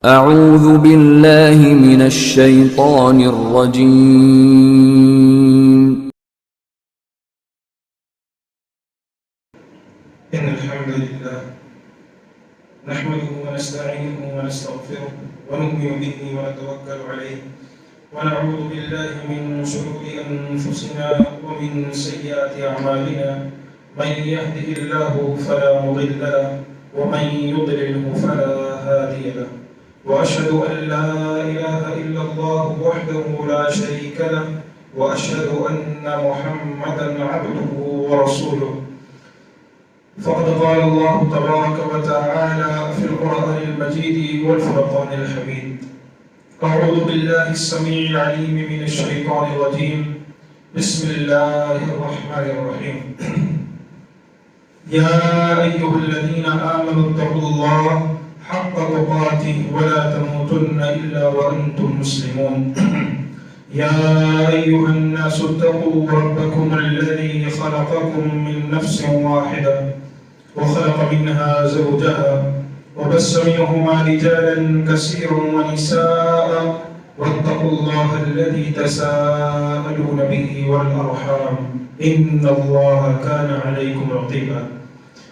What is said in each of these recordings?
اعوذ باللہ من الشیطان الرجیم ان الحمد لله نحمده ونستعينه ونستغفره ونؤمن به ونتوكل عليه ونعوذ بالله من شرور انفسنا ومن سيئات اعمالنا من يهده الله فلا مضل له ومن يضلل فلا هادي له وأشهد أن لا إله إلا الله وحده لا شريك له وأشهد أن محمدا عبده ورسوله فقد قال الله تبارك وتعالى في القرآن المجيد والفرقان الحميد أعوذ بالله السميع العليم من الشيطان الرجيم بسم الله الرحمن الرحيم يا أيها الذين آمنوا اتقوا الله حق تقاته ولا تموتن إلا وأنتم مسلمون يا أيها الناس اتقوا ربكم الذي خلقكم من نفس واحدة وخلق منها زوجها وبث منهما رجالا كثيرا ونساء واتقوا الله الذي تساءلون به والأرحام إن الله كان عليكم رقيبا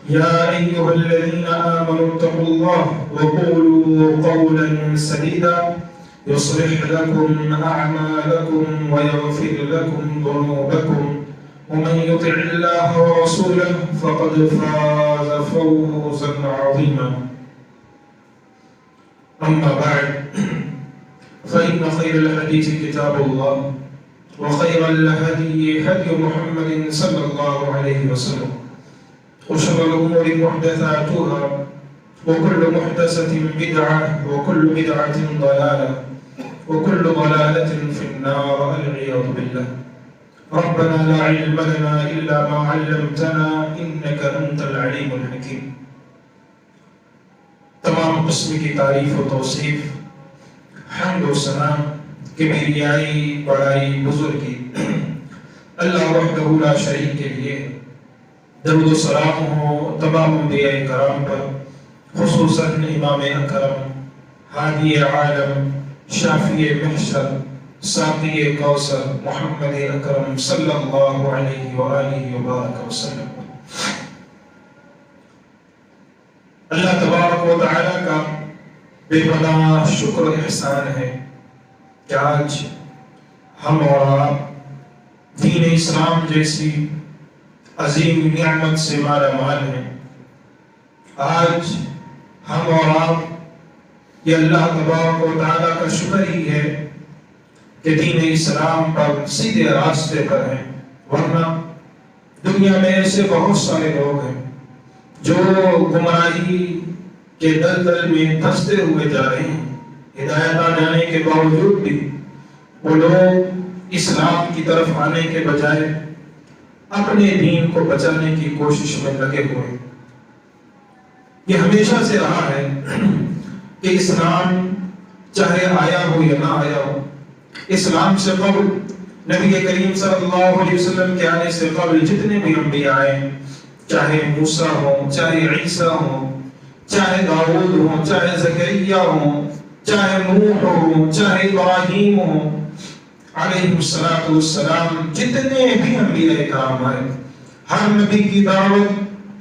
يا أيها الذين آمنوا اتقوا الله وقولوا قولا سديدا يصلح لكم أعمالكم ويغفر لكم ذنوبكم ومن يطع الله ورسوله فقد فاز فوزا عظيما أما بعد فإن خير الحديث كتاب الله وخير الهدي هدي محمد صلى الله عليه وسلم وشر الأمور محدثاتها وكل محدثة بدعة وكل بدعة ضلالة وكل ضلالة في النار العياذ بالله ربنا لا علم لنا إلا ما علمتنا إنك أنت العليم الحكيم تمام قسم کی تعریف و توصیف حمد و ثنا کبریائی بڑائی بزرگی اللہ وحدہ لا شریک کے لیے درود و سلام ہو تمام انبیاء کرام پر خصوصاً امام اکرم ہادی عالم شافی محشر ساقی کوثر محمد اکرم صلی اللہ علیہ وآلہ وبارک وسلم. اللہ تبارک و تعالی کا بے پناہ شکر و احسان ہے کہ آج ہم اور آپ دین اسلام جیسی عظیم نعمت سے مالا مال ہیں. آج ہم اور آپ یہ اللہ تبارک و تعالیٰ کا شکر ہی ہے کہ دین اسلام پر سیدھے راستے پر ہیں، ورنہ دنیا میں ایسے بہت سارے لوگ ہیں جو گمراہی کے دلدل میں دھنستے ہوئے جا رہے ہیں. ہدایت آ جانے کے باوجود بھی وہ لوگ اسلام کی طرف آنے کے بجائے اپنے دین کو بچانے کی کوشش میں لگے ہوئے. یہ ہمیشہ سے رہا ہے کہ اسلام چاہے آیا ہو یا نہ آیا ہو، اسلام سے قبل نبی کریم صلی اللہ علیہ وسلم کے آنے سے قبل جتنے بھی انبیاء آئے، چاہے موسیٰ ہوں، چاہے عیسیٰ ہوں، چاہے داؤد ہوں، چاہے زکریا ہوں، چاہے نوح ہوں، چاہے ابراہیم ہوں علیہ السلام، جتنے بھی انبیاء کرام آئے، ہر نبی کی دعوت،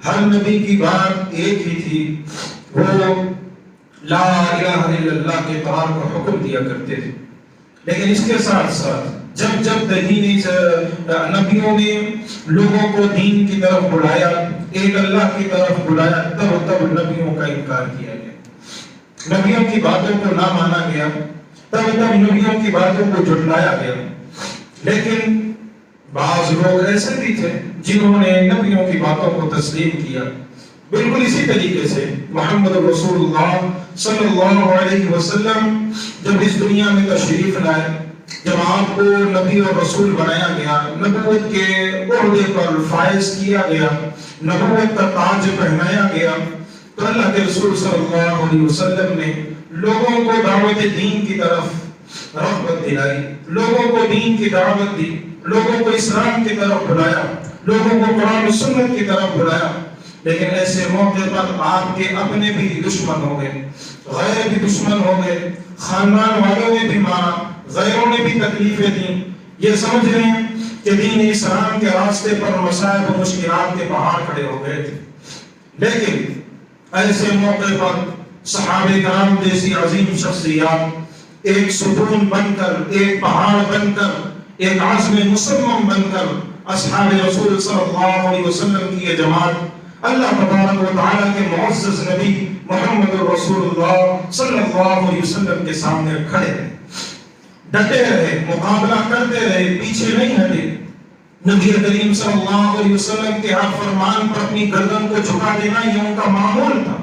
ہر نبی کی بات ایک ہی تھی، وہ لا الہ الا اللہ کے اقرار کا حکم دیا کرتے تھے. لیکن اس کے ساتھ ساتھ جب نبیوں نے لوگوں کو دین کی طرف بلایا، ایک اللہ کی طرف بلایا، تب نبیوں کا انکار کیا گیا، نبیوں کی باتوں کو نہ مانا گیا، تب نبیوں کی باتوں کو جھٹلایا گیا. لیکن بعض لوگ ایسے بھی تھے جنہوں نے نبیوں کی باتوں کو تسلیم کیا. بالکل اسی طریقے سے محمد رسول اللہ صلی اللہ علیہ وسلم جب اس دنیا میں تشریف لائے، جب آپ کو نبی اور رسول بنایا گیا، نبوت کے عہدے پر فائز کیا گیا، نبوت کا تاج پہنایا گیا، تو اللہ کے رسول صلی اللہ علیہ وسلم نے لوگوں کو دعوت دین کی طرف رغبت دلائی، لوگوں کو دین کی دعوت دی، لوگوں کو اسلام کی طرف بلایا، لوگوں کو قرآن و سنت کی طرف بلایا. لیکن ایسے موقع پر آپ کے اپنے بھی دشمن ہو گئے، غیر بھی دشمن ہو گئے، خاندان والوں نے بھی مارا، غیروں نے بھی تکلیفیں دیں، یہ سمجھ لیں کہ دین اسلام کے راستے پر مصائب و مشکلات کے پہاڑ کھڑے ہو گئے تھے۔ لیکن ایسے موقع پر صحابہ کرام جیسی عظیم شخصیات ایک ستون بن کر، ایک پہاڑ بن کر، ایک عزم مصمم بن کر اصحاب رسول صلی اللہ علیہ وسلم کی یہ جماعت اللہ تبارک و تعالیٰ کے معزز نبی محمد رسول اللہ صلی اللہ علیہ وسلم کے سامنے کھڑے رہے، ڈٹے رہے، مقابلہ کرتے رہے، پیچھے نہیں ہٹے۔ نبی کریم صلی اللہ علیہ وسلم کے ہر فرمان پر اپنی گردن کو جھکا دینا یہ ان کا معمول تھا،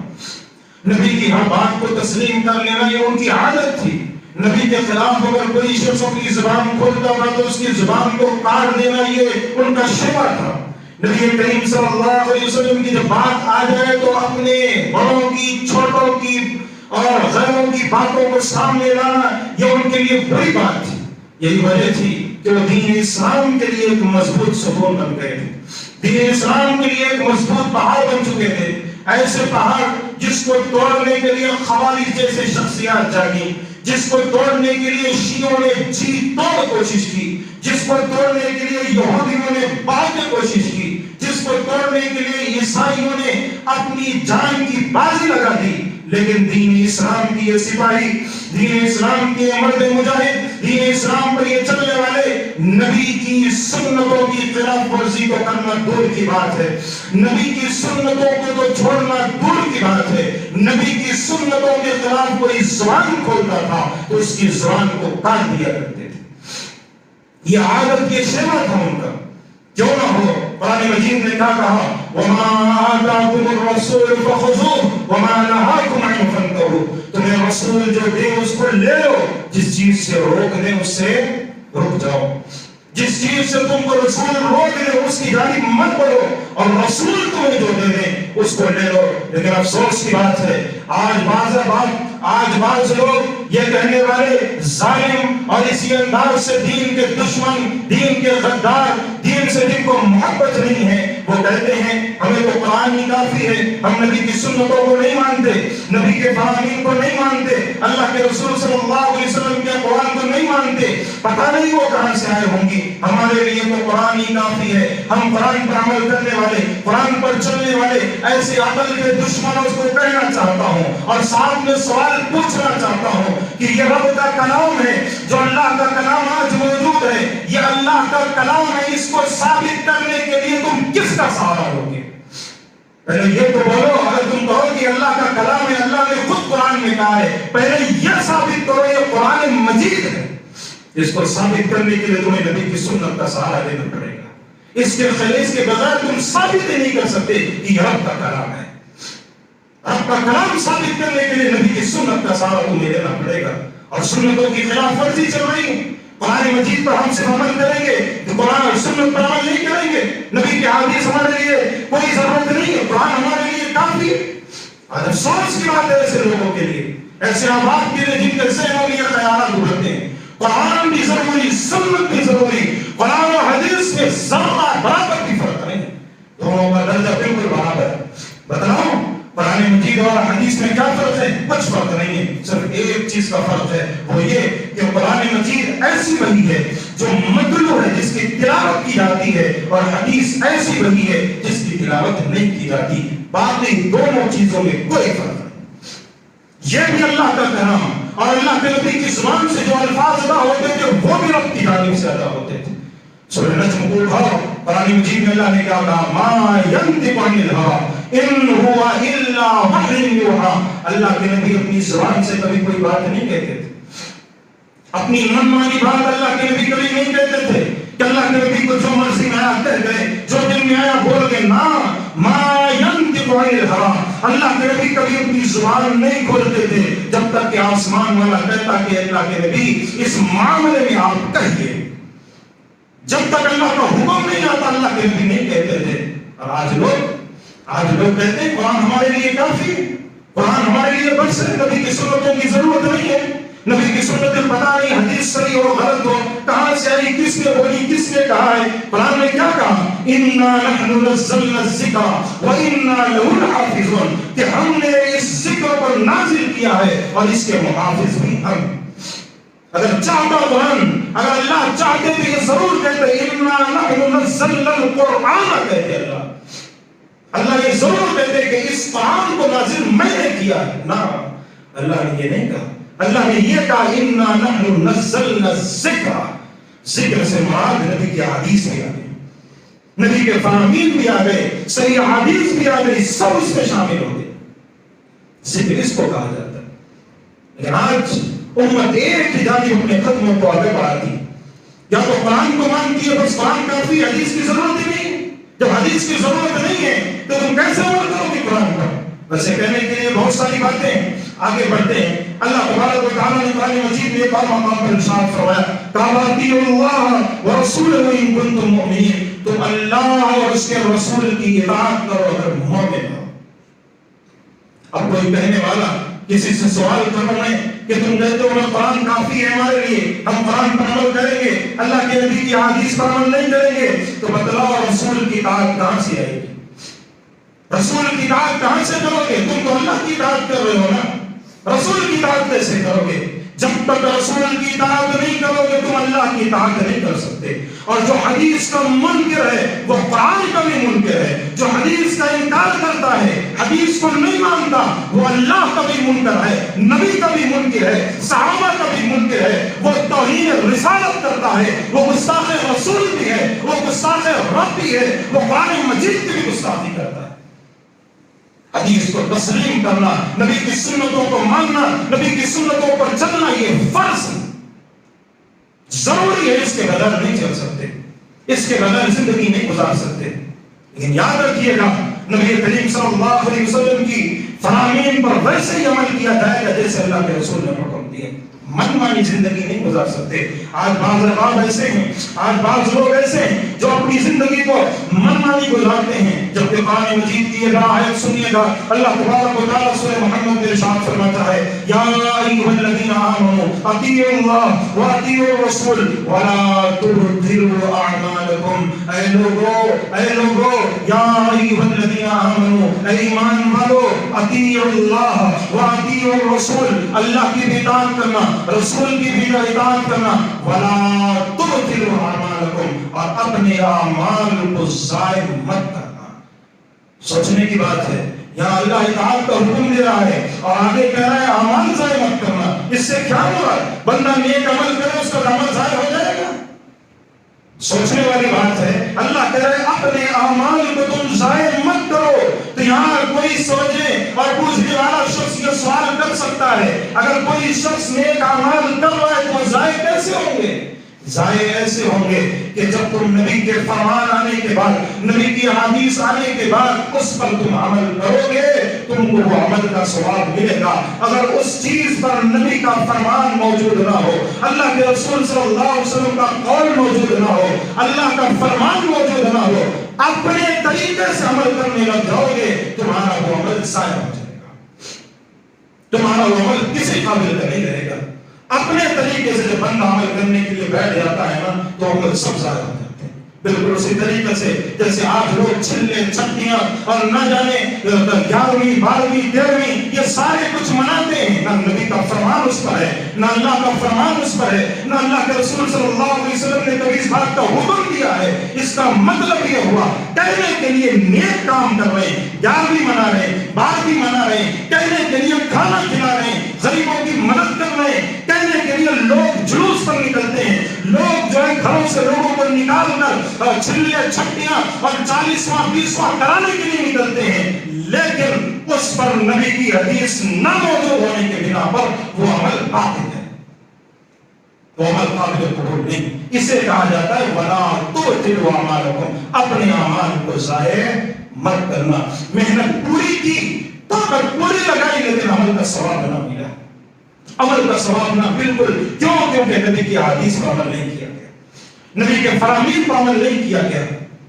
نبی کی ہر بات کو تسلیم کر لینا یہ ان کی عادت تھی۔ نبی کے خلاف اگر کوئی شخص اپنی زبان کھولتا تھا تو اس کی زبان کو کاٹ دینا یہ ان کا شیوا تھا۔ نبی کریم صلی اللہ علیہ وسلم کی جب بات آ جائے تو اپنے بڑوں کی، چھوٹوں کی اور غیروں کی باتوں کو سامنے لانا یہ ان کے لیے بڑی بات تھی۔ یہی وجہ تھی کہ وہ دین اسلام کے لیے ایک مضبوط ستون بن گئے تھے، دین اسلام کے لیے ایک مضبوط پہاڑ بن چکے تھے، ایسے پہاڑ جس کو توڑنے کے لیے خوارج جیسے شخصیات جاگی، جس کو توڑنے کے لیے شیعوں نے جی توڑ کوشش کی، جس کو توڑنے کے لیے یہودیوں نے باقی کوشش کی، جس کو توڑنے کے لیے عیسائیوں نے اپنی جان کی بازی لگا دی، لیکن دین اسلام کی یہ سپاہی، دین اسلام کی یہ مرد مجاہد، دین اسلام پر یہ چلنے والے نبی کی سنتوں کی خلاف ورزی کو کرنا دور کی بات ہے، نبی کی سنتوں کو تو چھوڑنا دور کی بات ہے۔ نبی کی سنتوں کے خلاف کوئی زبان کھولتا تھا تو اس کی زبان کو کاٹ دیا کرتے تھے، یہ عادت، یہ شیوا تھا ان کا۔ کیوں نہ ہو، قرآن مجید نے کیا کہا، وَمَا آتَاكُمُ الرَّسُولُ فَخُذُوهُ وَمَا نَهَاكُمْ عَنْهُ فَانْتَهُوا، تمہیں رسول جو دے اس کو لے لو، جس چیز سے روک دے اس سے رک جاؤ، جس چیز سے تم کو رسول روک دے اس کی جانب مت بڑھو، اور رسول تمہیں جو دے دے اس کو لے لو۔ لیکن افسوس کی بات ہے آج بعض لوگ یہ کہنے والے ظالم اور اسی انداز سے دین کے دشمن، دین کے غدار، دین سے جن کو محبت نہیں ہے، وہ کہتے ہیں ہمیں تو قرآن ہی کافی ہے، ہم نبی کی سنتوں کو نہیں مانتے، نبی کے فرامین کو نہیں مانتے، اللہ کے رسول صلی اللہ علیہ وسلم کے قرآن کو نہیں مانتے، پتہ نہیں وہ کہاں سے آئے ہوں گی، ہمارے لیے تو قرآن ہی کافی ہے، ہم قرآن پر عمل کرنے والے، قرآن پر چلنے والے ایسے عقل کے دشمنوں کو کہنا چاہتا ہوں اور ساتھ میں سوال پوچھنا چاہتا ہوں کہ یہ رب کا کلام ہے، جو اللہ کا کلام آج موجود ہے، یہ اللہ کا کلام ہے، اس کو ثابت کرنے کے لیے تم کس کا سہارا لوگے؟ پہلے یہ تو بولو، اگر تم کہو کہ اللہ کا کلام ہے، اللہ نے خود قرآن میں کہا ہے، پہلے یہ ثابت کرو یہ قرآن مجید ہے۔ اس کو ثابت کرنے کے لیے تمہیں نبی کی سنت کا سہارا لینا پڑے گا، اس کے بغیر تم ثابت ہی نہیں کر سکتے کہ یہ رب کا کلام ہے۔ رب کا کلام ثابت کرنے کے لیے نبی کی سنت کا سہارا تمہیں لینا پڑے گا، اور سنتوں کی خلاف ورزی چل رہی ہے۔ قرآن مجید پر ہم صرف عمل کریں گے، تو قرآن اور سنت پر عمل نہیں کریں گے، نبی کے حدیث ہمارے لیے کوئی ضرورت نہیں ہے، قرآن ہمارے لیے کافی ہے۔ اور افسوس کی بات ہے ایسے لوگوں کے لیے، ایسے آباد کے لیے جن کے ذہنوں میں یہ خیالات ابھرتے ہیں قرآن بھی ضروری، سنت بھی ضروری، قرآن اور حدیث میں ذرہ برابر بھی فرق نہیں، دونوں کا درجہ بالکل برابر ہے۔ بتلاؤ قرآن مجید اور حدیث میں کیا فرق ہے؟ کچھ فرق نہیں ہے، صرف ایک چیز کا فرق ہے، وہ یہ کہ قرآن مجید ایسی وحی ہے جو متلو ہے، جس کی تلاوت کی جاتی ہے، اور حدیث ایسی وحی ہے جس کی تلاوت نہیں کی جاتی۔ باقی دونوں چیزوں میں کوئی فرق نہیں۔ یہ بھی اللہ کا کلام اور اللہ کے نبی کی زبان سے جو الفاظ ادا ہوتے تھے وہ بھی رب کی جانب سے ادا ہوتے تھے۔ سورہ نجم کو اٹھاؤ، قرآن مجید میں اللہ نے کیا کہا، ما ینطق عن الہوی ان هو الا وحی یوحی۔ اللہ کے نبی اپنی زبان سے کبھی کوئی بات نہیں کہتے تھے، اپنی من مانی بات اللہ کے نبی کبھی نہیں کہتے تھے کہ اللہ کے نبی کو جو مرضی میں آیا کہہ گئے، جو دل میں آیا بول گئے، نا ما ینطق عن الہوی۔ اللہ کے نبی کبھی اپنی زبان نہیں کھولتے تھے جب تک کہ آسمان والا کہتا کہ اللہ کے نبی اس معاملے میں آپ کہیے، جب تک اللہ کا حکم نہیں آتا اللہ کے نبی نہیں کہتے تھے۔ اور آج لوگ کہتے ہیں قرآن ہمارے لیے کافی ہے، قرآن ہمارے لیے بس ہے، نبی کی سنتوں کی ضرورت نہیں ہے۔ نبی کی سنت پتہ نہیں حدیث صحیح ہو غلط ہو، کہاں سے آئی، کس نے بولی، کس نے کہا ہے۔ قرآن نے کیا کہا؟ اِنَّا نَحْنُ نَزَّلْنَا الذِّكْرَ وَإِنَّا لَهُ لَحَافِظُونَ، کہ ہم نے اس ذکر پر نازل کیا ہے اور اس کے محافظ بھی ہم۔ اگر چاہتا قرآن، اگر اللہ چاہتے تو یہ ضرور کہتے اِنَّا نَحْنُ نَزَّلْنَا الْقُرْآنَ، کہتے اللہ یہ ضرور کہتے کہ اس قرآن کو نازل میں نے کیا ہے۔ نہ، اللہ نے یہ نہیں کہا، اللہ نے یہ کہا اِنَّا نَحْنُ نَزَّلْنَا الذِّكْرَ۔ ذکر سے مراد نبی کی حدیث بھی آ گئی، نبی کے فرامین بھی آ گئے، صحیح حدیث بھی آ گئی، سب اس میں شامل ہو گئے۔ ذکر اس کو کہا جاتا ہے۔ لیکن آج امت ایک ہی جانب اپنے قدموں کو آگے بڑھاتی ہے، یا تو قرآن کو مانتی ہے، بس قرآن کافی، حدیث کی ضرورت ہی نہیں۔ جب حدیث کی ضرورت نہیں ہے تو تم کیسے عمل کرو گے قرآن پر؟ ویسے کہنے کے لیے بہت ساری باتیں ہیں، آگے بڑھتے ہیں۔ اللہ تبارک و تعالیٰ نے قرآن مجید میں ایک اور مقام پر ارشاد فرمایا، "وَأَطِیعُوا اللَّهَ وَرَسُولَهُ إِن كُنتُم مُؤْمِنِینَ"، تم اللہ اور اس کے رسول کی اطاعت کرو اگر مومن ہو۔ اب کوئی کہنے والا کسی سے سوال کرو میں کہ تم کہتے ہو نا قرآن کافی ہے ہمارے لیے، ہم قرآن پر عمل کریں گے، اللہ کے نبی کی حدیث پر عمل نہیں کریں گے، تو بتلاؤ رسول کی اطاعت کہاں سے آئے گی؟ رسول کی اطاعت کہاں سے کرو گے؟ تم تو اللہ کی اطاعت کر رہے ہو نا، رسول کی اطاعت کیسے کرو گے؟ جب تک رسول کی اطاعت نہیں کرو گے تم اللہ کی اطاعت نہیں کر سکتے۔ اور جو حدیث کا منکر ہے وہ قرآن کا بھی منکر ہے، جو حدیث کا انکار کرتا ہے، حدیث کو نہیں مانتا، وہ اللہ کا بھی منکر ہے، نبی کا بھی منکر ہے، صحابہ کا بھی منکر ہے، وہ توہین رسالت کرتا ہے، وہ گستاخ رسول بھی ہے، وہ گستاخ رب بھی ہے، وہ قرآن مجید کی بھی گستاخی کرتا ہے۔ حدیث کو تسلیم کرنا، نبی کی سنتوں کو ماننا، نبی کی سنتوں پر چلنا، یہ فرض ضروری ہے، اس کے بغیر نہیں چل سکتے، اس کے بغیر زندگی نہیں گزار سکتے۔ لیکن یاد رکھیے گا نبی کریم صلی اللہ علیہ وسلم کی فرامین پر ویسے ہی عمل کیا جائے گا جیسے اللہ کے رسول نے حکم دیا۔ من مانی زندگی نہیں گزار سکتے۔ آج بعض احباب ایسے ہیں، آج بعض لوگ ایسے ہیں جو اپنی زندگی کو من مانی گزارتے ہیں، جبکہ قرآن مجید کی یہ آیت سنیے گا، اللہ تبارک و تعالیٰ سورہ محمد میں ارشاد فرماتا ہے، یا ایھا الذین آمنوا اطیعوا اللہ واطیعوا الرسول ولا تبطلوا اعمالکم۔ اے لوگو یا ایھا الذین آمنوا، اے ایمان والو، اطیعوا اللہ واطیعوا الرسول، اللہ کی بھی اطاعت کرنا، رسول کی بھی اطاعت کرنا، ولا تبطلوا اعمالکم، اور اپنے اعمال کو ضائع مت کرنا۔ سوچنے کی بات ہے، یہاں اللہ اطاعت کا حکم دے رہا ہے اور آگے کہہ رہا ہے اعمال ضائع مت کرنا۔ اس سے کیا ہوا؟ بندہ نیک عمل کرے اس کا عمل ضائع ہو جائے گا؟ سوچنے والی بات ہے۔ اللہ کہہ رہے اپنے اعمال کو تم ضائع مت کرو۔ تو یہاں کوئی سوچے اور پوچھنے والا شخص یہ سوال کر سکتا ہے، اگر کوئی شخص نیک اعمال کر رہا ہے تو وہ ضائع کیسے ہوں گے؟ ضائع ایسے ہوں گے کہ جب تم نبی کے فرمان آنے کے بعد، نبی کی حدیث آنے کے بعد اس پر تم عمل کرو گے، تم کو وہ عمل کا ثواب ملے گا۔ اگر اس چیز پر نبی کا فرمان موجود نہ ہو، اللہ کے رسول صلی اللہ علیہ وسلم کا قول موجود نہ ہو، اللہ کا فرمان موجود نہ ہو، اپنے طریقے سے عمل کرنے لگ جاؤ گے، تمہارا وہ عمل ضائع ہو جائے گا، تمہارا وہ عمل کسی قابل کا نہیں رہے گا۔ اپنے طریقے سے جب بندہ عمل کرنے کے لیے بیٹھ جاتا ہے نا تو عمل سب ضائع ہو جاتے ہیں۔ بالکل اسی طریقے سے جیسے آج لوگ چھلے چھٹیاں اور نہ جانے 11ویں 12ویں 13ویں یہ سارے کچھ مناتے ہیں، نہ نبی کا فرمان اس پر ہے، نہ اللہ کا فرمان اس پر ہے، نہ اللہ کے رسول صلی اللہ علیہ وسلم نے کبھی اس بات کا حکم دیا ہے۔ اس کا مطلب یہ ہوا کہنے کے لیے نیک کام کر رہے ہیں، 11ویں منا رہے ہیں، 12ویں منا رہے ہیں، کہنے کے لیے کھانا کھلا رہے ہیں، غریبوں کی مدد کر رہے ہیں، کہنے کے لیے لوگ جلوس پر نکلتے ہیں، لوگ جو ہے گھروں سے لوگوں کو نکال کر چھلے چھٹیاں اور 40واں 20واں کرانے کے لیے نکلتے ہیں، لیکن اس پر نبی کی حدیث نہ موجود ہونے کے بنا پر وہ عمل باطل ہے، وہ عمل قابل قبول نہیں۔ اسے کہا جاتا ہے وَلَا تُبْطِلُوا أَعْمَالَكُمْ، اپنے اعمال کو ضائع مت کرنا۔ محنت پوری کی، طاقت پوری لگائی، لیکن عمل کا ثواب نہ ملا، عمل کا ثواب نہ، بالکل کیوں؟ کیونکہ نبی کی حدیث پر عمل نہیں کیا گیا، نبی کے فرامین پر عمل نہیں کیا گیا۔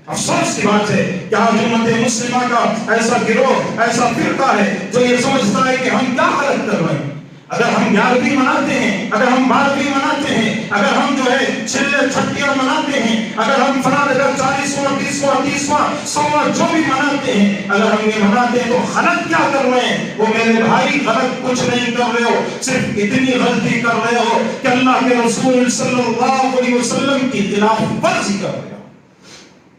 افسوس کی بات ہے کہ آج امت مسلمہ کا ایسا گروہ، ایسا فرقہ ہے جو یہ سمجھتا ہے کہ ہم کیا غلط کر رہے ہیں، اگر ہم 11ویں مناتے ہیں، اگر ہم 12ویں مناتے ہیں، اگر ہم جو ہے چھلے چھٹیاں مناتے ہیں، اگر ہم فلاں 40واں 30واں 30واں 100واں جو بھی مناتے ہیں، اگر ہم یہ مناتے ہیں تو غلط کیا کر رہے ہیں؟ وہ میرے بھائی غلط کچھ نہیں کر رہے ہو، صرف اتنی غلطی کر رہے ہو کہ اللہ کے رسول صلی اللہ علیہ وسلم کی خلاف ورزی کر رہے ہو،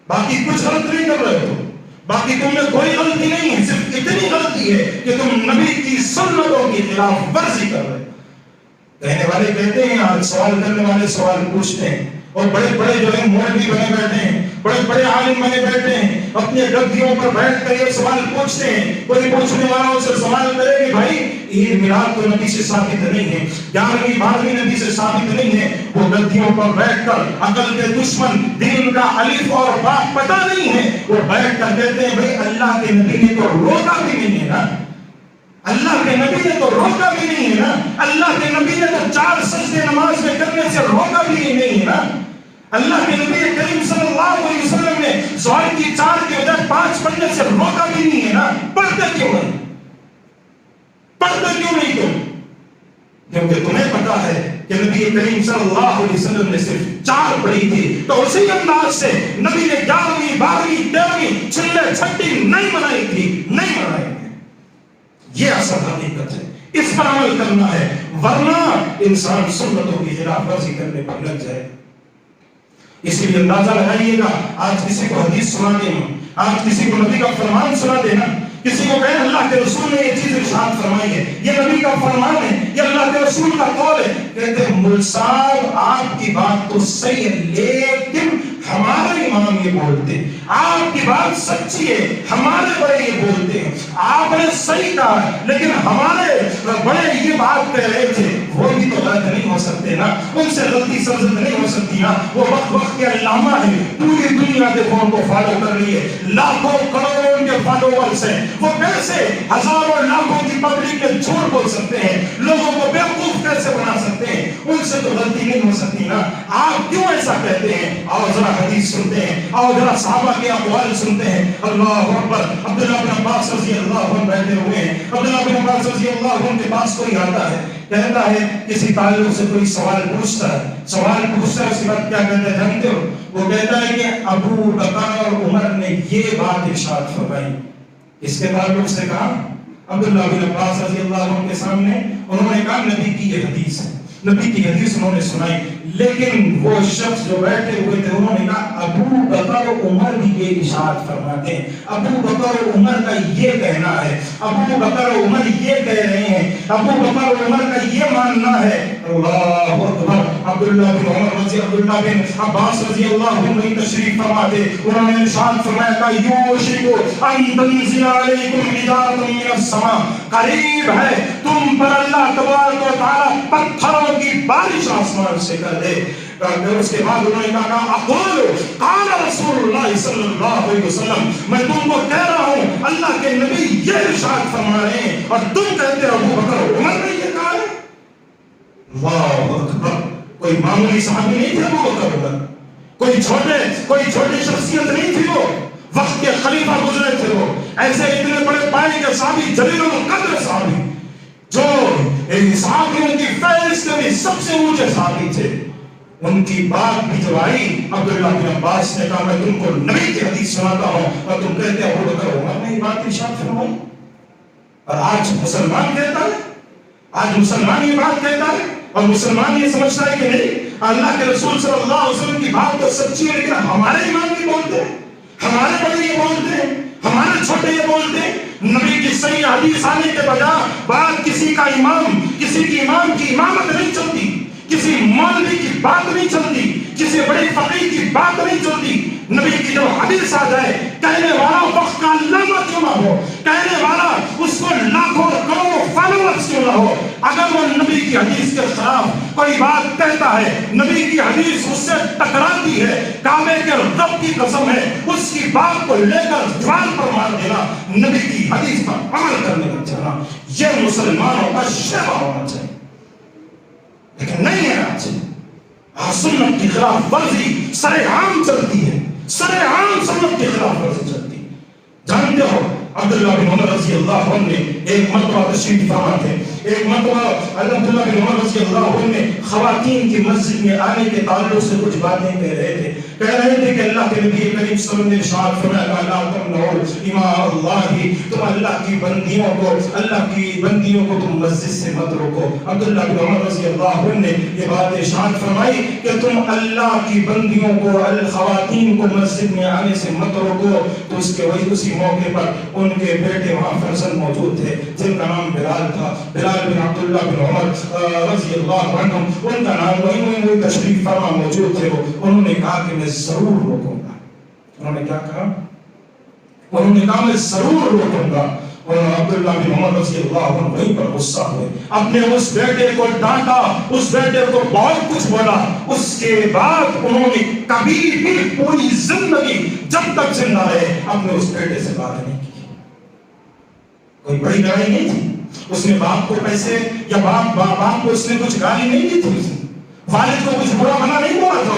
باقی کچھ غلط نہیں کر رہے ہو، باقی تم میں کوئی غلطی نہیں ہے، صرف اتنی غلطی ہے کہ تم نبی کی سنتوں کی خلاف ورزی کر رہے ہو۔ کہنے والے کہتے ہیں، آج سوال کرنے والے سوال پوچھتے ہیں، اور بڑے بڑے جو ہے مولوی بنے بیٹھے ہیں، بڑے بڑے عالم بنے بیٹھے ہیں، اپنے گدیوں پر بیٹھ کر یہ سوال پوچھتے ہیں۔ کوئی پوچھنے والا ان سے سوال کرے کہ بھائی عید میلاد تو نبی سے ثابت نہیں ہے، 11ویں 12ویں نبی سے ثابت نہیں ہے، وہ گدیوں پر بیٹھ کر عقل کے دشمن، دین کا الف اور با پتہ نہیں ہے، وہ بیٹھ کر کہتے ہیں بھائی اللہ کے نبی نے تو روکا بھی نہیں ہے نا، اللہ کے نبی نے تو روکا بھی نہیں ہے نا، اللہ کے نبی نے تو 4 سجدے نماز میں کرنے سے روکا بھی نہیں ہے نا، اللہ کے نبی کریم صلی اللہ علیہ وسلم نے ظہر کی 4 کے بجائے 5 پڑھنے سے روکا بھی نہیں ہے نا، پڑھتے کیوں نہیں؟ پڑھتے کیوں نہیں تم؟ کیونکہ تمہیں پتا ہے کہ نبی کریم صلی اللہ علیہ وسلم نے صرف 4 پڑھی تھی، تو اسی انداز سے نبی نے 11ویں 12ویں 13ویں چھلے چھٹی نہیں منائی تھی، نہیں منائی تھی۔ یہ اصل حقیقت ہے، اس پر عمل کرنا ہے، ورنہ انسان سنتوں کی خلاف ورزی کرنے پر لگ جائے۔ اس لیے اندازہ لگائیے گا، آج کسی کو حدیث سنا دینا، آج کسی کو نبی کا فرمان سنا دینا، کسی کو کہیں اللہ کے رسول نے یہ چیز ارشاد فرمائی ہے، یہ نبی کا فرمان ہے، یہ اللہ کے رسول کا قول ہے، کہتے ہیں مل صاحب آپ کی بات تو صحیح ہے لیکن ہمارے امام یہ بولتے ہیں، آپ کی بات سچی ہے ہمارے بڑے یہ بولتے ہیں، آپ نے صحیح کہا لیکن ہمارے بڑے یہ بات کہہ رہے تھے، وہ بھی تو غلط نہیں ہو سکتے نا، ان سے غلطی سرزد نہیں ہو سکتی نا، وہ وقت وقت کے علامہ ہیں، پوری دنیا دیکھو ان کو فالو کر رہی ہے، لاکھوں کروڑوں ان کے فالوورز ہیں، وہ کیسے ہزاروں لاکھوں کی پبلک میں جھوٹ بول سکتے ہیں، لوگوں کو بیوقوف کیسے بنا سکتے ہیں، ان سے تو غلطی نہیں ہو سکتی نا، آپ کیوں ایسا کہتے ہیں؟ آؤ ذرا حدیث سنتے ہیں، آؤ ذرا صحابہ کے اقوال سنتے ہیں۔ اللہ اکبر، عبداللہ بن عباس رضی اللہ عنہ بیٹھے ہوئے ہیں، عبداللہ بن عباس رضی اللہ عنہ کے پاس کوئی آتا ہے، کہتا ہے کسی تعلق سے کوئی سوال پوچھتا ہے، سوال پوچھتا ہے، اس کے بعد کیا کہتا ہے جانتے ہو؟ وہ کہتا ہے کہ ابو بکر اور عمر نے یہ بات ارشاد فرمائی۔ اس کے تعلق سے کہا عبداللہ بن عباس رضی اللہ عنہ کے سامنے، انہوں نے کہا نبی کی یہ حدیث ہے، نبی کی حدیث انہوں نے سنائی، لیکن وہ شخص جو بیٹھے ہوئے تھے انہوں نے کہا ابو بکر و عمر بھی یہ ارشاد فرماتے ہیں، ابو بکر و عمر کا یہ کہنا ہے، ابو بکر و عمر یہ کہہ رہے ہیں، ابو بکر و عمر کا یہ ماننا ہے۔ اللہ اکبر، عبداللہ بن عباس رضی اللہ عنہ تشریف فرماتے، انہوں نے ارشاد فرمایا کہ یوشک ان تنزل علیکم حجارۃ من السماء، قریب ہے تم پر اللہ تبارک و تعالی پتھروں کی بارش آسمان سے کر دے۔ اس کے بعد انہوں نے کہا اقول قال رسول اللہ صلی اللہ علیہ وسلم، میں تم کو کہہ رہا ہوں اللہ کے نبی یہ ارشاد فرما رہے ہیں اور تم کہتے ہو ابو بکر عمر نے یہ کہا ہے۔ اللہ اکبر، کوئی معمولی صحابی نہیں تھے ابو بکر عمر، کوئی چھوٹی شخصیت نہیں تھی، وہ وقت کے خلیفہ گزرے تھے، وہ ایسے اتنے بڑے پائے کے صحابی، جلیل القدر صحابی، جو صحابیوں کی فہرست میں سب سے اونچے صحابی تھے۔ ان کی بات بھی جو آئی، عبداللہ بن عباس نے کہا میں تم کو نبی کی حدیث سناتا ہوں اور تم کہتے ہو ابو بکر عمر نے یہ بات ارشاد فرمائی۔ اور آج مسلمان کہتا ہے، آج مسلمان یہ بات کہتا ہے اور مسلمان یہ سمجھتا ہے کہ نہیں اللہ کے رسول صلی اللہ علیہ وسلم کی بات تو سچی ہے، لیکن ہمارے امام بھی بولتے ہیں، ہمارے بڑے یہ بولتے ہیں، ہمارے چھوٹے یہ بولتے ہیں۔ نبی کی صحیح حدیث آنے کے بجائے بات کسی کا امام، کسی کی امام کی امامت نہیں چلتی، کسی مولوی کی بات نہیں چلتی، کسی بڑے فقیہ کی بات نہیں چلتی۔ نبی کی جو حدیث آ جائے، کہنے والا وقت کا علامہ کیوں نہ ہو، کہنے والا اس کو لاکھوں کروڑوں فالوورز کیوں نہ ہو، اگر وہ نبی کی حدیث کے خلاف کوئی بات کہتا ہے، نبی کی حدیث اس سے ٹکراتی ہے، کعبے کے رب کی قسم ہے اس کی بات کو لے کر دیوار پر مار دینا، نبی کی حدیث پر عمل کرنے کا چاہنا، یہ مسلمانوں کا شیوا ہونا چاہیے، لیکن نہیں ہے آج سنت کی خلاف ورزی سرے عام چلتی ہے، سرے عام سنت کی خلاف ورزی چلتی ہے۔ جانتے ہو عبداللہ بن عمر رضی اللہ عنہ نے ایک مرتبہ تشریف فرما تھے، ایک مرتبہ عبداللہ بن عمر رضی اللہ عنہ نے خواتین کی مسجد میں آنے کے تعلق سے کچھ باتیں کہہ رہے تھے کہ اللہ کے نبی کریم صلی اللہ علیہ وسلم نے ارشاد فرمایا لا تمنعوا اماء اللہ، تم اللہ کی بندیوں کو تم مسجد سے مت روکو۔ عبداللہ بن عمر رضی اللہ عنہ نے یہ بات ارشاد فرمائی کہ تم اللہ کی بندیوں کو، خواتین کو مسجد میں آنے سے مت روکو۔ تو اس کے اسی موقع پر ان کے بیٹے وہاں فرزند موجود تھے جن کا نام بلال تھا، بلال بن عبداللہ بن عمر رضی اللہ عنہ، ان کا نام وہیں تشریف فرما موجود تھے۔ انہوں نے کہا کہ میں ضرور روکوں گا۔ انہوں نے کیا کہا؟ انہوں نے کہا میں ضرور روکوں گا۔ اور عبداللہ بن عمر رضی اللہ عنہ وہیں پر غصہ ہوئے، اپنے اس بیٹے کو ڈانٹا، اس بیٹے کو بہت کچھ بولا۔ اس کے بعد انہوں نے کبھی بھی پوری زندگی جب تک زندہ رہے اپنے اس بیٹے سے بات نہیں کی۔ کوئی بڑی لڑائی نہیں تھی، اس نے باپ کو پیسے یا باپ کو اس نے کچھ گالی نہیں دی تھی، والد کو کچھ برا بنا نہیں بولا تھا۔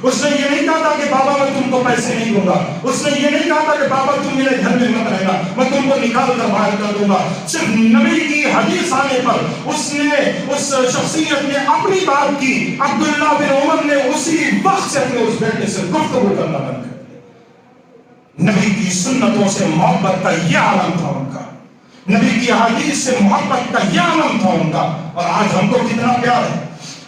اس نے یہ نہیں کہا تھا کہ بابا میں تم کو پیسے نہیں دوں گا، اس نے یہ نہیں کہا تھا کہ بابا تم میرے گھر میں مت رہنا، میں تم کو نکال کر باہر کر دوں گا۔ صرف نبی کی حدیث آنے پر اس نے اس شخصیت نے اپنی بات کی۔ عبداللہ بن عمر نے اسی وقت سے اپنے اس بیٹے سے گفتگو کرنا بند کر دیا۔ نبی کی سنتوں سے محبت کا یہ عالم تھا ان کا، نبی کی حدیث سے محبت کا یہ عالم تھا ان کا۔ اور آج ہم کو کتنا پیار ہے،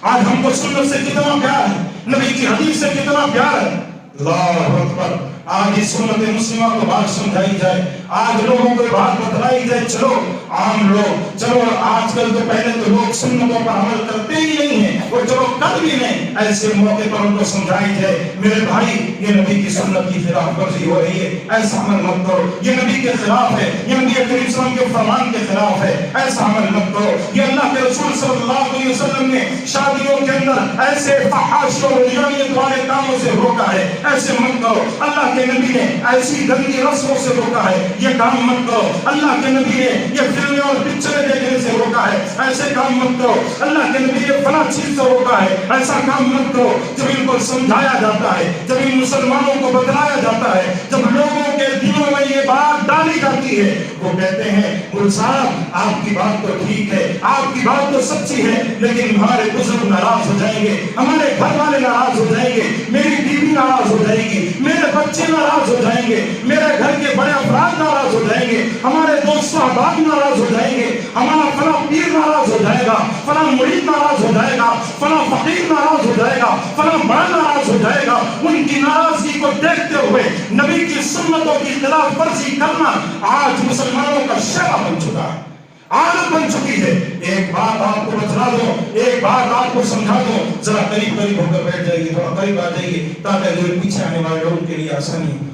آج ہم کو سنت سے کتنا پیار ہے، نبی کی حدیث سے کتنا پیار ہے۔ اللہ اکبر۔ آج اس سنت مسلمہ کو بات سمجھائی جائے، آج لوگوں کو بات بتلائی جائے۔ چلو عام لوگ، چلو آج کل تو پہلے تو لوگ سنتوں پر عمل کرتے ہی نہیں ہیں، اور چلو کر بھی نہیں، ایسے موقع پر ان کو سمجھائی جائے میرے بھائی یہ نبی کی سنت کی خلاف ورزی ہو رہی ہے، ایسا عمل مت کرو، یہ نبی کے خلاف ہے، یہ نبی کریم صلی اللہ علیہ وسلم کے فرمان کے خلاف ہے، ایسا عمل مت کرو۔ یہ اللہ کے رسول صلی اللہ علیہ وسلم نے شادیوں کے اندر ایسے فحش اور غیبت والے کاموں سے روکا ہے، ایسے مت کرو۔ اللہ کے نبی نے ایسی گندی رسموں سے روکا ہے، یہ کام مت کرو۔ اللہ کے نبی نے یہ فلمیں اور پکچریں دیکھنے سے روکا ہے، ایسے کام مت کرو۔ اللہ کے نبی نے فلاں چیز سے روکا ہے، ایسا کام مت کرو۔ جب ان کو سمجھایا جاتا ہے، جب ان مسلمانوں کو بتلایا جاتا ہے، جب لوگوں کے دلوں میں یہ بات ڈالی جاتی ہے، وہ کہتے ہیں مول صاحب آپ کی بات تو ٹھیک ہے، آپ کی بات تو سچی ہے، لیکن ہمارے بزرگ ناراض ہو جائیں گے، ہمارے گھر والے ناراض ہو جائیں گے، میری بیوی ناراض ہو جائے گی، میرے بچے ناراض ہو جائیں گے، میرے گھر کے بڑے افراد ناراض ہو جائیں گے، ہمارے دوست احباب ناراض ہو جائیں گے، ہمارا فلاں پیر ناراض ہو جائے گا، فلاں مرید ناراض ہو جائے گا، فلاں فقیر ناراض ہو جائے گا، فلاں بڑا ناراض ہو جائے گا۔ ان کی ناراضگی کو دیکھتے ہوئے نبی کی سنتوں کی خلاف ورزی کرنا آج مسلمانوں کا شعبہ بن چکا ہے، عادت بن چکی ہے۔ ایک بات آپ کو بتلا دو، ایک بات آپ کو سمجھا دو، ذرا قریب قریب ہو کر بیٹھ جائیے، تھوڑا قریب آ جائیے تاکہ جو پیچھے آنے والے لوگوں کے لیے آسانی ہو۔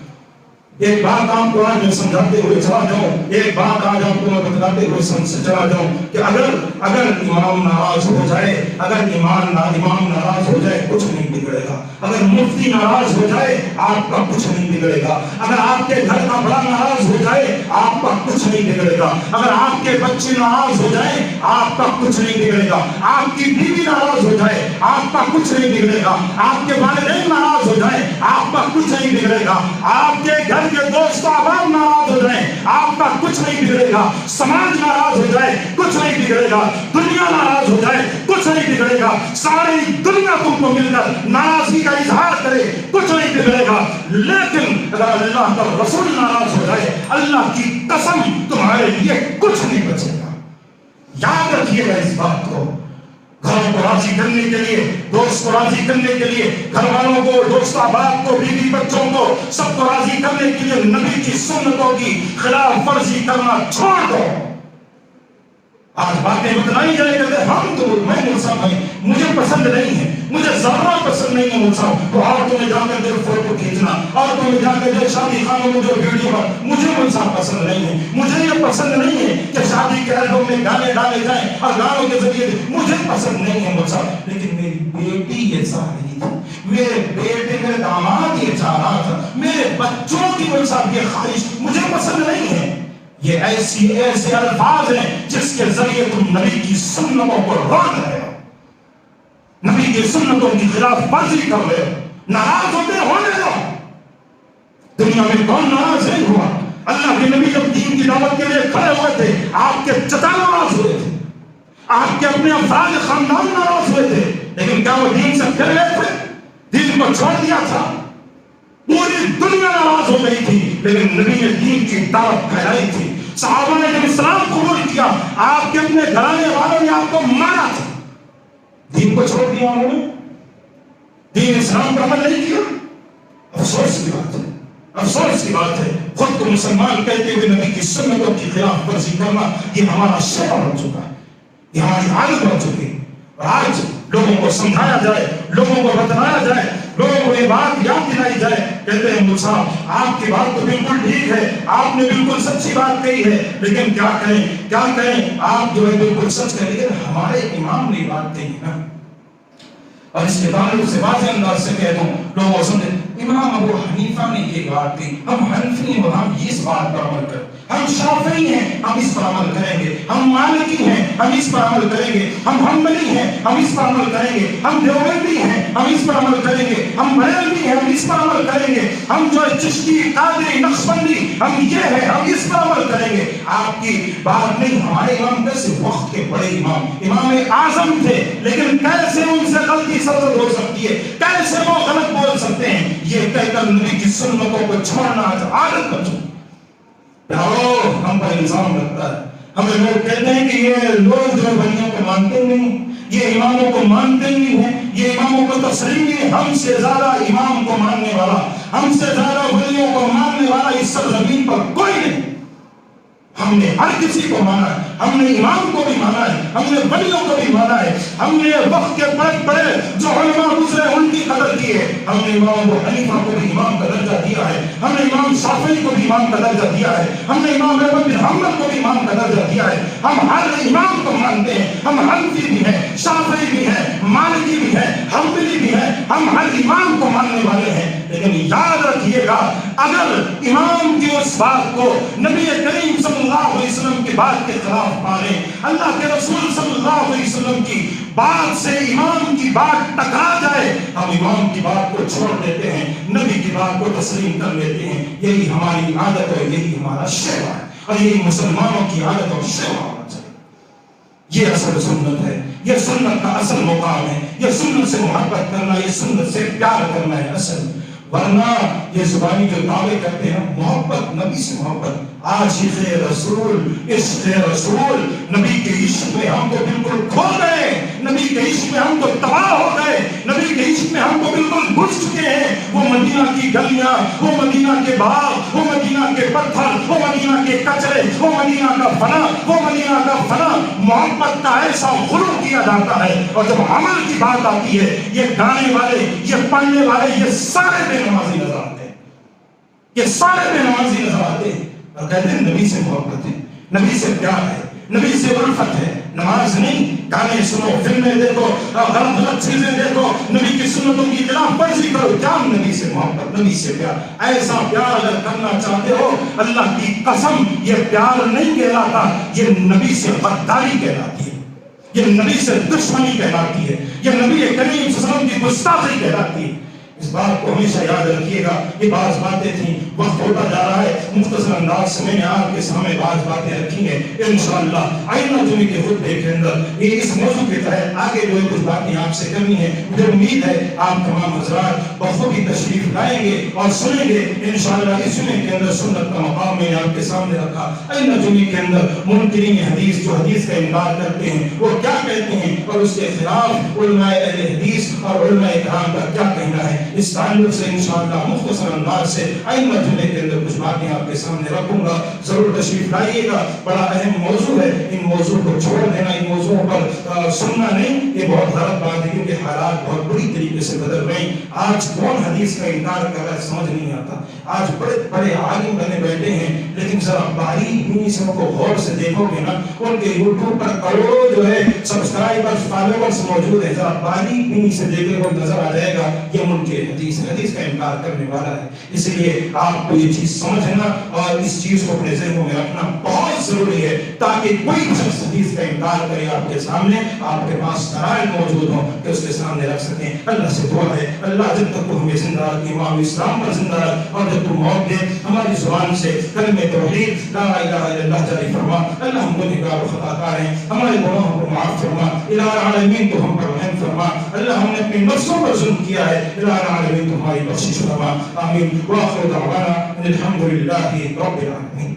ایک بات آپ کو آج میں سمجھاتے ہوئے چلا جاؤں، ایک بات آج آپ کو میں بتلاتے ہوئے چلا جاؤں کہ اگر امام ناراض ہو جائے، اگر امام ناراض ہو جائے کچھ نہیں بگڑے گا، اگر مفتی ناراض ہو جائے آپ کا کچھ نہیں بگڑے گا، اگر آپ کے گھر کا بڑا ناراض ہو جائے آپ کا کچھ نہیں بگڑے گا، اگر آپ کے بچے ناراض ہو جائے آپ کا کچھ نہیں بگڑے گا، آپ کی بیوی ناراض ہو جائے آپ کا کچھ نہیں بگڑے گا، آپ کے والدین ناراض ہو جائے آپ کا کچھ نہیں بگڑے گا، آپ کے گھر کے دوست احباب ناراض ہو جائیں آپ کا کچھ نہیں بگڑے گا، سماج ناراض ہو جائے کچھ نہیں بگڑے گا، دنیا ناراض ہو جائے کچھ نہیں بگڑے گا، ساری دنیا تم کو مل کر ناراضگی کا اظہار کرے کچھ نہیں بگڑے گا، لیکن اگر اللہ کا رسول ناراض ہو جائے اللہ کی قسم تمہارے لیے کچھ نہیں بچے گا۔ یاد رکھیے گا اس بات کو، گھروں کو راضی کرنے کے لیے، دوست کو راضی کرنے کے لیے، گھر والوں کو، دوست احباب کو، بیوی بچوں کو، سب کو راضی کرنے کے لیے نبی کی سنتوں کی خلاف ورزی کرنا چھوڑ دو۔ آج باتیں بتلائی جائے کہ ہم تو میں ملصاحب بھائی مجھے پسند نہیں ہے، مجھے ذرا پسند نہیں ہے ملصاحب، تو عورتوں میں جا کر جو فوٹو کھینچنا، عورتوں میں جا کر جو شادی خانوں میں جو ویڈیو، مجھے ملصاحب پسند نہیں ہے، مجھے یہ پسند نہیں ہے کہ شادی کے البم میں گانے ڈالے جائیں اور گانوں کے ذریعے مجھے پسند نہیں ہے ملصاحب، لیکن میری بیٹی یہ چاہ رہی تھی، میرے بیٹے میرے داماد یہ چاہ رہا تھا، میرے بچوں کی ملصاحب یہ خواہش مجھے پسند نہیں ہے۔ یہ ایسے الفاظ ہیں جس کے ذریعے تم نبی کی سنتوں کو روک رہے ہو، نبی کی سنتوں کی خلاف ورزی کر رہے ہو۔ ناراض ہونے دو، دنیا میں کون ناراض نہیں ہوا؟ اللہ کے نبی جب دین کی دعوت کے لیے کھڑے ہوئے تھے آپ کے چچا ناراض ہوئے تھے، آپ کے اپنے افراد خاندان ناراض ہوئے تھے، لیکن کیا وہ دین سے پھر گئے تھے؟ دین کو چھوڑ دیا تھا؟ پوری دنیا ناراض ہو گئی تھی، لیکن نبی نے دین کی دعوت پھیلائی تھی۔ صحابہ نے جب اسلام قبول کیا، آپ کے اپنے گھرانے والوں نے آپ کو مارا تھا، دین کو چھوڑ دیا انہوں نے، دین اسلام پر عمل نہیں کیا۔ افسوس کی بات ہے، افسوس کی بات ہے، خود کو مسلمان کہتے ہوئے نبی کی سنتوں کی خلاف ورزی کرنا یہ ہمارا شعور بن چکا ہے، یہ ہماری عادت بن چکی ہے۔ اور آج لوگوں کو سمجھایا جائے، لوگوں کو بتلایا جائے، لوگوں کو یہ بات یاد دلائی جائے، کہتے ہیں مجھ صاحب آپ کی بات تو بالکل ٹھیک ہے، آپ نے بالکل سچی بات کہی ہے، لیکن کیا کہیں آپ جو ہے بالکل سچ کہیں، لیکن ہمارے امام نے بات کہی نا۔ اور اس کے تعلق سے واضح انداز سے کہہ دوں، لوگوں سمجھے امام ابو حنیفہ نے یہ بات کہی، ہم حنفی ہیں اور ہم اس بات پر عمل کریں، ہم شافعی ہیں ہم اس پر عمل کریں گے، ہم مالکی ہیں ہم اس پر عمل کریں گے، ہم حنبلی ہیں ہم اس پر عمل کریں گے، ہم دیوبندی ہیں ہم اس پر عمل کریں گے، ہم بریلوی ہیں ہم اس پر عمل کریں گے، ہم جو چشتی قادری نقشبندی ہم یہ ہے ہم اس پر عمل کریں گے۔ آپ کی بات نہیں، ہمارے امام کیسے وقت کے بڑے امام اعظم تھے، لیکن کیسے ان سے غلطی سرزد ہو سکتی ہے، کیسے وہ غلط بول سکتے ہیں، یہ کہہ کر نبی کی سنتوں کو چھوڑنا عادت بن چکی۔ ہم پر الزام لگتا ہے، ہمیں لوگ کہتے ہیں کہ یہ لوگ جو ولیوں کو مانتے نہیں، یہ اماموں کو مانتے نہیں ہیں، یہ اماموں کو تسلیم نہیں، ہم سے زیادہ امام کو ماننے والا، ہم سے زیادہ ولیوں کو ماننے والا اس سرزمین پر کوئی نہیں۔ ہم نے ہر کسی کو مانا ہے، ہم نے امام کو بھی مانا ہے، ہم نے ولیوں کو بھی مانا ہے، ہم نے وقت کے بڑے جو علماء گزرے ان کی قدر کی ہے، ہم نے امام ابو حنیفہ کو بھی امام کا درجہ دیا ہے، ہم نے امام شافعی کو بھی امام کا درجہ دیا ہے، ہم نے امام احمد بن حنبل کو بھی امام کا درجہ دیا ہے۔ ہم ہر امام کو مانتے ہیں، ہم حنفی بھی ہیں، شافعی بھی ہیں، مالکی بھی ہیں، حنبلی بھی ہیں، ہم ہر امام کو ماننے والے ہیں۔ لیکن یاد رکھیے گا، اگر امام کی اس بات کو نبی کریم صلی اللہ علیہ وسلم کی بات کے خلاف مانے، اللہ کے رسول صلی اللہ علیہ وسلم کی بات سے امام کی بات ٹکرا جائے، ہم امام کی بات کو چھوڑ دیتے ہیں، نبی کی بات کو تسلیم کر لیتے ہیں۔ یہی ہماری عادت ہے، یہی ہمارا شیوا ہے، اور یہی مسلمانوں کی عادت اور شیوا ہونا چاہیے۔ یہ اصل سنت ہے، یہ سنت کا اصل مقام ہے، یہ سنت سے محبت کرنا، یہ سنت سے پیار کرنا ہے اصل۔ ورنہ یہ زبانی جو دعوے کرتے ہیں محبت، نبی سے محبت، عاشق رسول، عشق رسول، نبی کے عشق میں ہم تو بالکل کھو گئے، نبی کے عشق میں ہم تو تباہ ہو گئے، نبی کے عشق میں ہم تو بالکل گھس چکے ہیں۔ وہ مدینہ کی گلیاں، وہ مدینہ کے باغ، وہ مدینہ کے پتھر، وہ مدینہ کے کچرے، وہ مدینہ کا فنا، وہ مدینہ کا فنا، محبت کا ایسا غرور کیا جاتا ہے، اور جب عمل کی بات آتی ہے، یہ گانے والے، یہ پڑھنے والے، یہ سارے بے نمازی نظر آتے ہیں، یہ سارے بے نمازی نظر آتے ہیں، اور کہتے ہیں نبی سے محبت ہے، نبی سے پیار ہے، نبی سے الفت ہے۔ نماز نہیں، گانے سنو، فلمیں دیکھو، غلط چیزیں دیکھو، نبی کی سنتوں کی خلاف ورزی کرو، کیا نبی سے محبت، نبی سے پیار۔ ایسا پیار اگر کرنا چاہتے ہو، اللہ کی قسم یہ پیار نہیں کہلاتا، یہ نبی سے غداری کہلاتی ہے، یہ نبی سے دشمنی کہلاتی ہے، یہ نبی کریم صلی اللہ علیہ وسلم کی گستاخی کہلاتی ہے۔ اس بات کو ہمیشہ یاد رکھیے گا۔ یہ بعض باتیں تھیں، وقت ہوتا جا رہا ہے، مختصر انداز سے میں نے آپ کے سامنے بعض باتیں رکھی ہیں، انشاءاللہ آئندہ جمعے کے خطبے کے اندر یہ اس موضوع کے تحت آگے جو ہے کچھ باتیں آپ سے کرنی ہے۔ مجھے امید ہے آپ تمام حضرات بخوبی تشریف لائیں گے اور سنیں گے انشاءاللہ۔ اس جمعے کے اندر سنت کا مقام میں نے آپ کے سامنے رکھا۔ آئندہ جمعے کے اندر منکرین حدیث جو حدیث کا انکار کرتے ہیں وہ کیا کہتے ہیں، اور اس کے خلاف علماء اہل حدیث اور علماء کرام کا کیا کہنا ہے، اس تعلق سے انشاءاللہ مختصر انداز سے آئندہ جمعے کے اندر کچھ باتیں آپ کے سامنے رکھوں گا، ضرور تشریف لائیے گا۔ بڑا اہم موضوع ہے، ان موضوع کو چھوڑ دینا، ان موضوعوں پر سننا نہیں، یہ بہت غلط بات ہے، کیونکہ حالات بہت بری طریقے سے بدل رہے ہیں۔ آج کون حدیث کا انکار کر رہا ہے سمجھ نہیں آتا۔ آج بڑے بڑے عالم بنے بیٹھے ہیں، لیکن ذرا باریک بینی سے ان کو غور سے دیکھو گے نا، ان کے یوٹیوب پر کروڑوں جو ہے سبسکرائبرز، فالوورز موجود ہیں، ذرا باریک بینی سے دیکھے وہ نظر آ جائے گا یہ منکر حدیث کا انکار کرنے والا ہے۔ اس لیے آپ کو یہ چیز سمجھنا اور اس چیز کو اپنے ذہنوں میں رکھنا بہت ضروری ہے، تاکہ کوئی شخص حدیث کا انکار کرے آپ کے سامنے، آپ کے پاس دلائل موجود ہوں کہ اس کے سامنے رکھ سکیں۔ اللہ سے دعا ہے اللہ جب تک تو ہمیں زندہ رکھ، امام اسلام پر زندہ رکھ، اور جب تو موت دے ہماری زبان سے کلمہ توحید لا الہ الا اللہ جاری فرما۔ اللہ ہم گنہگار و خطا کار ہیں، ہمارے گناہوں اللہ ہم کو معاف فرما، الہ العالمین تو ہم پر رحم فرما، اللہ ہم نے اپنی نفسوں پر ظلم کیا ہے، الہ العالمین تو ہماری بخشش فرما، آمین۔ وآخر دعوانا ان الحمد للہ رب العالمین۔